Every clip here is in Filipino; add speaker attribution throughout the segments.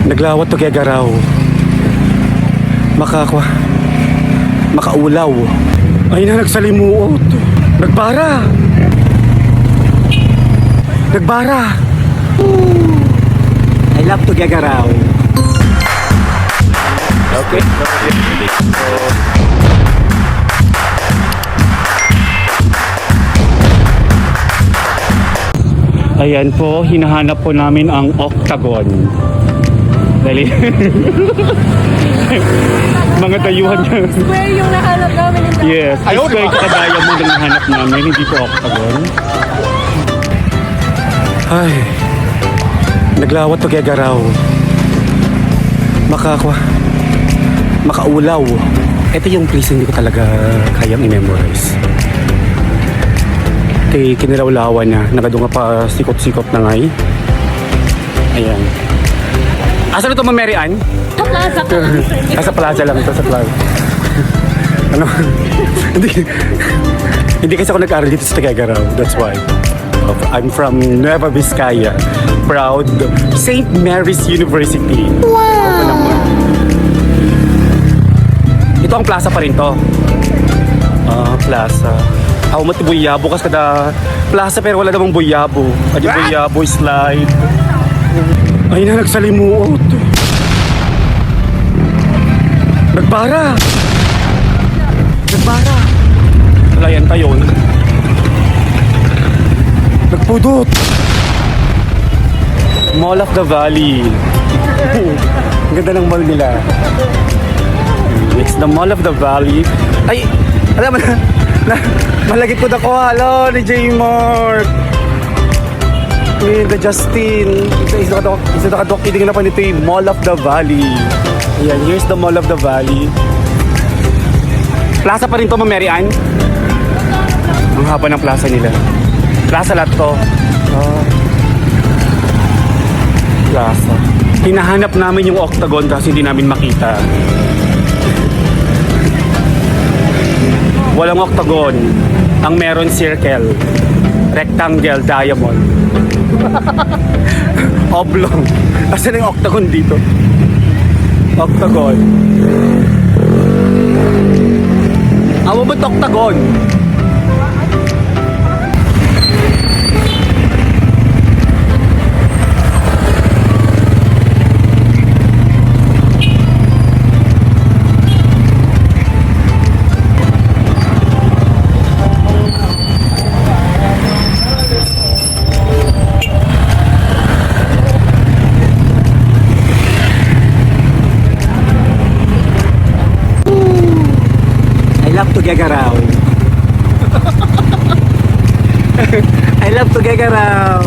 Speaker 1: Naglawat to Gegaraw. Makaulaw. Ay na, nagsalimuot. Nagbara. I love to Gegaraw. Okay. Ayan po, hinahanap po namin ang octagon. Dali. Mga dayuhan niya.
Speaker 2: Square yung nahanap namin.
Speaker 1: Yes, square kadaya mo na nahanap namin, hindi po octagon. Ay, naglawat to Gegaraw. Makaulaw. Ito yung place hindi ko talaga kayang i-memorize. Kinilawlawan na, nakadunga pa sikot-sikot na ngay. Ayan. Asan ito, Ma'am Mary Ann?
Speaker 2: Sa plaza ka.
Speaker 1: Sa plaza lang ito, sa plaza. Ano? Hindi kasi ako nag-aaral dito sa Tegegaraw. That's why. I'm from Nueva Vizcaya. Proud St. Mary's University. Wow! Ito ang plaza pa rin to. Plaza. Ako matibuyabo kasi kada plaza pero wala namang buyabo. Adi buyabo slide. Ay na, nagsalimuot. Nagbara. Layan tayo. Nagpudot. Mall of the Valley. Ang ganda ng mall nila. It's the Mall of the Valley. Ay, alam mo na malagit ko na ko. Hello, ni J. Mark. The Justin. Isa nakadok. Itingin na pa nito yung Mall of the Valley. Ayan, here's the Mall of the Valley. Plaza pa rin to, Ma'am Mary Ann. Ang haba ng plaza nila. Plaza lahat to. Plaza. Hinahanap namin yung octagon kasi hindi namin makita. Walang octagon. Ang meron circle. Rectangle, diamond. Oblong. Asan yung octagon dito? Octagon. Awa ba't octagon? Gegaraw. I love to Gegaraw.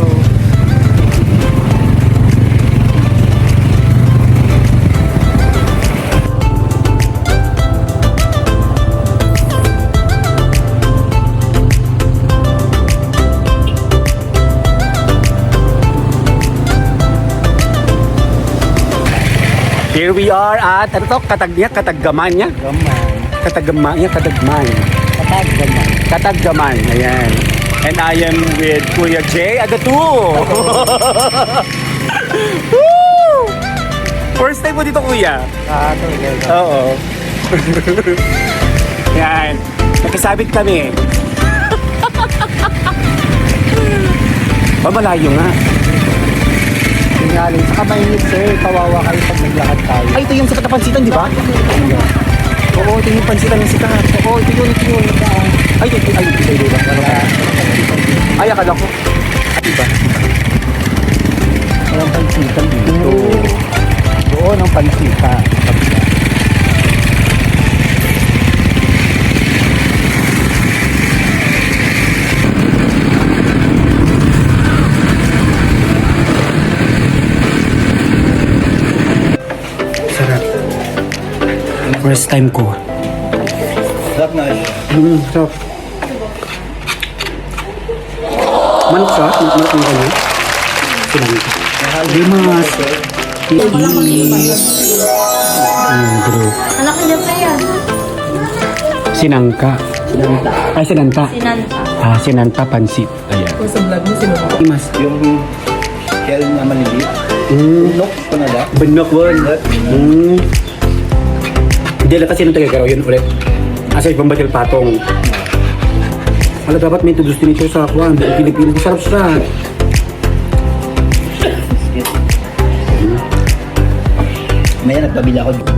Speaker 1: Here we are at ano to? Kataggaman niya? Kataggaman. Ayan. And I am with Kuya Jay Agatu. Woo! First time mo dito, Kuya? Oo. Yan. Nakisabit kami. Malayo nga.
Speaker 3: Tingaling. Saka mainit, sir. Kawawa kayo pag naglakad tayo.
Speaker 1: Ay, ito yung sa katapansitan, di ba? Oo, ito yung pansitan ng sikat. Oo, ito yun. Ay, diba? Ay, akala ko. Diba?
Speaker 3: Walang pansitan dito. Doon ang pansitan.
Speaker 1: Sarap. First time ko.
Speaker 3: Sarap na siya.
Speaker 1: Sarap. Manok siya? Manok yung ganyan? Sinangka. Dimas. Bro.
Speaker 2: Anak niya pa yan.
Speaker 1: Sinangka. Ay, sinanta.
Speaker 2: Sinanta.
Speaker 1: Sinanta pansit. Ayan.
Speaker 4: Sa vlog mo, sinunod.
Speaker 1: Dimas.
Speaker 3: Yung shell na maliliit. Look ko na da.
Speaker 1: Binokwan. Hindi lang kasi nung taga-garaw yun ulit. Asay pambatil patong. Wala dapat may introduce din ito sa Kwan. Pilipinas. Sarap siya.
Speaker 3: Maya nagpabila ako.